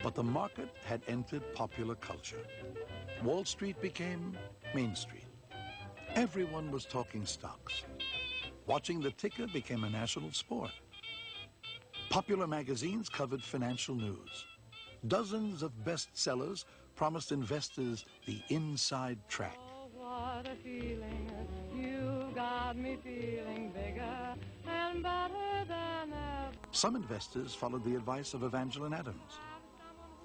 But the market had entered popular culture. Wall Street became Main Street. Everyone was talking stocks. Watching the ticker became a national sport. Popular magazines covered financial news. Dozens of bestsellers promised investors the inside track. Oh, what a feeling. You got me feeling bigger and better than ever. Some investors followed the advice of Evangeline Adams,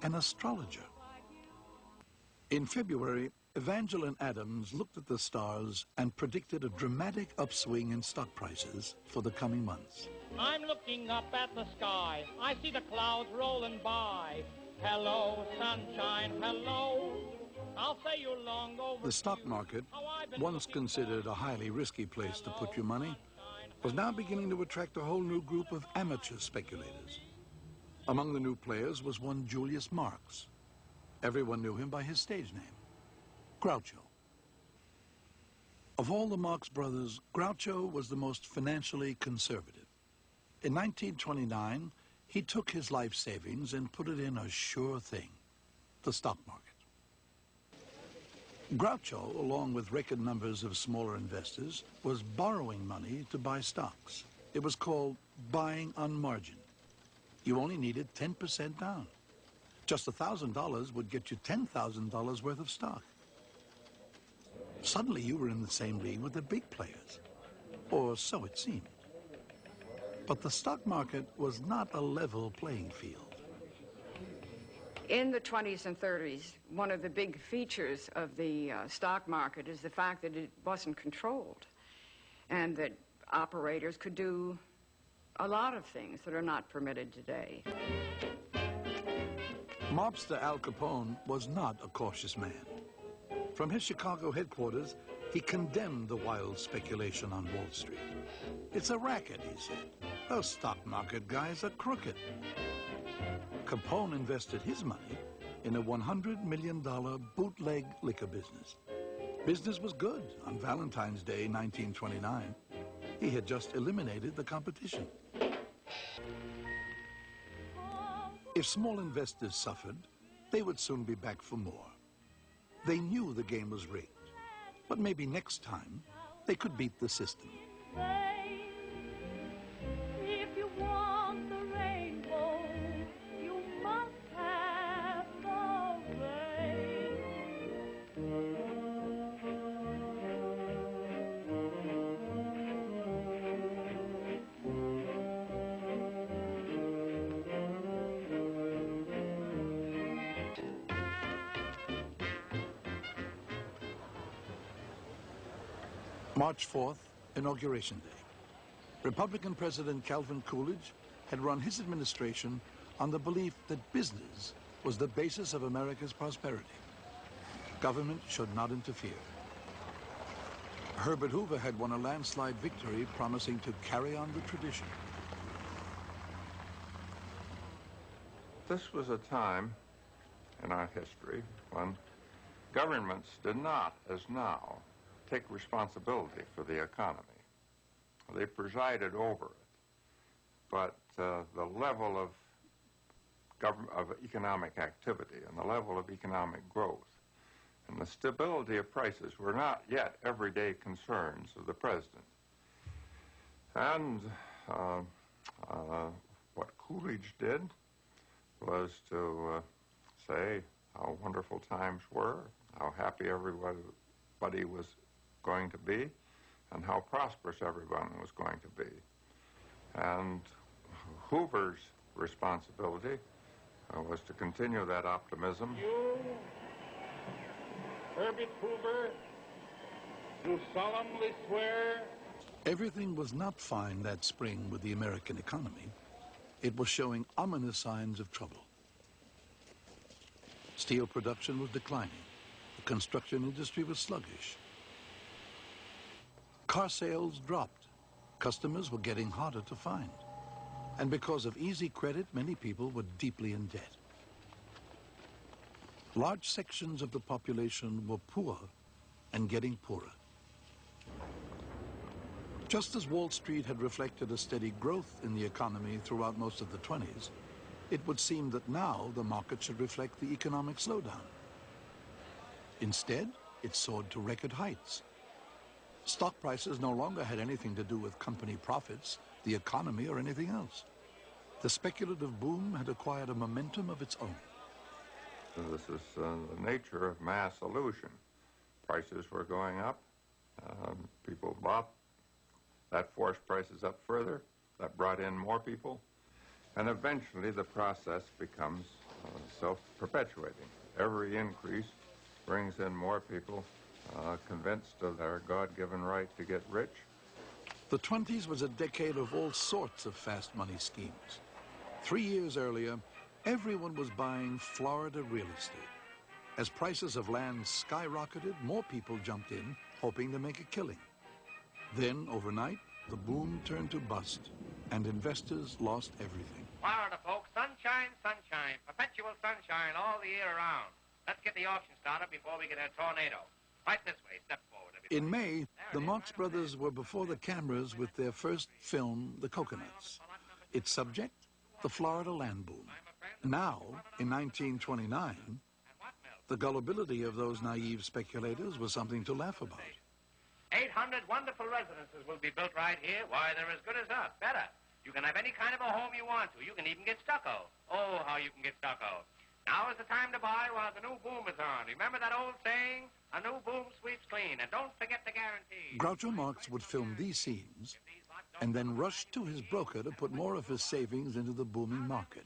an astrologer. In February, Evangeline Adams looked at the stars and predicted a dramatic upswing in stock prices for the coming months. I'm looking up at the sky. I see the clouds rolling by. Hello, sunshine, hello. I'll say you long over. The stock market, once considered a highly risky place to put your money, was now beginning to attract a whole new group of amateur speculators. Among the new players was one Julius Marx. Everyone knew him by his stage name, Groucho. Of all the Marx brothers, Groucho was the most financially conservative. In 1929, he took his life savings and put it in a sure thing, the stock market. Groucho, along with record numbers of smaller investors, was borrowing money to buy stocks. It was called buying on margin. You only needed 10% down. Just $1,000 would get you $10,000 worth of stock. Suddenly you were in the same league with the big players, or so it seemed. But the stock market was not a level playing field. In the 20s and 30s, one of the big features of the stock market is the fact that it wasn't controlled and that operators could do a lot of things that are not permitted today. Mobster Al Capone was not a cautious man. From his Chicago headquarters, he condemned the wild speculation on Wall Street. It's a racket, he said. Those stock market guys are crooked. Capone invested his money in a $100 million bootleg liquor business. Business was good on Valentine's Day, 1929. He had just eliminated the competition. If small investors suffered, they would soon be back for more. They knew the game was rigged, but maybe next time they could beat the system. If you want the rainbow, you must have the rain. March 4th, Inauguration Day. Republican President Calvin Coolidge had run his administration on the belief that business was the basis of America's prosperity. Government should not interfere. Herbert Hoover had won a landslide victory promising to carry on the tradition. This was a time in our history when governments did not, as now, take responsibility for the economy. They presided over it, but the level of economic activity and the level of economic growth and the stability of prices were not yet everyday concerns of the president. And what Coolidge did was to say how wonderful times were, how happy everybody was going to be, and how prosperous everyone was going to be. And Hoover's responsibility was to continue that optimism. You, Herbert Hoover, do solemnly swear. Everything was not fine that spring with the American economy. It was showing ominous signs of trouble. Steel production was declining. The construction industry was sluggish. Car sales dropped. Customers were getting harder to find. And because of easy credit, many people were deeply in debt. Large sections of the population were poor and getting poorer. Just as Wall Street had reflected a steady growth in the economy throughout most of the 20s, It would seem that now the market should reflect the economic slowdown. Instead, it soared to record heights. Stock prices no longer had anything to do with company profits, the economy, or anything else. The speculative boom had acquired a momentum of its own. This is the nature of mass illusion. Prices were going up. People bought. That forced prices up further. That brought in more people. And eventually the process becomes self-perpetuating. Every increase brings in more people convinced of their God-given right to get rich. The 20s was a decade of all sorts of fast money schemes. 3 years earlier, everyone was buying Florida real estate. As prices of land skyrocketed, more people jumped in, hoping to make a killing. Then, overnight, the boom turned to bust, and investors lost everything. Florida, folks, sunshine, sunshine, perpetual sunshine all the year around. Let's get the auction started before we get a tornado. Right this way, step forward, everybody. In May, the Marx Brothers were before the cameras with their first film, The Coconuts. Its subject, the Florida land boom. Now, in 1929, the gullibility of those naive speculators was something to laugh about. 800 wonderful residences will be built right here. Why, they're as good as us. Better. You can have any kind of a home you want to. You can even get stucco. Oh, how you can get stucco. Now is the time to buy while the new boom is on. Remember that old saying? A new boom sweeps clean. And don't forget the guarantee. Groucho Marx would film these scenes and then rush to his broker to put more of his savings into the booming market.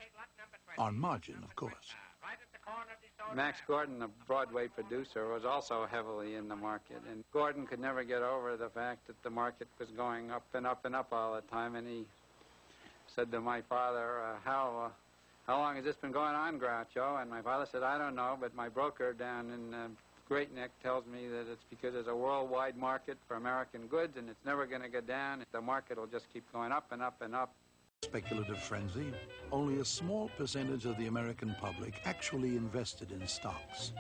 On margin, of course. Max Gordon, the Broadway producer, was also heavily in the market. And Gordon could never get over the fact that the market was going up and up and up all the time. And he said to my father, how long has this been going on, Groucho? And my father said, I don't know, but my broker down in Great Neck tells me that it's because there's a worldwide market for American goods and it's never going to go down. The market will just keep going up and up and up. Speculative frenzy, only a small percentage of the American public actually invested in stocks.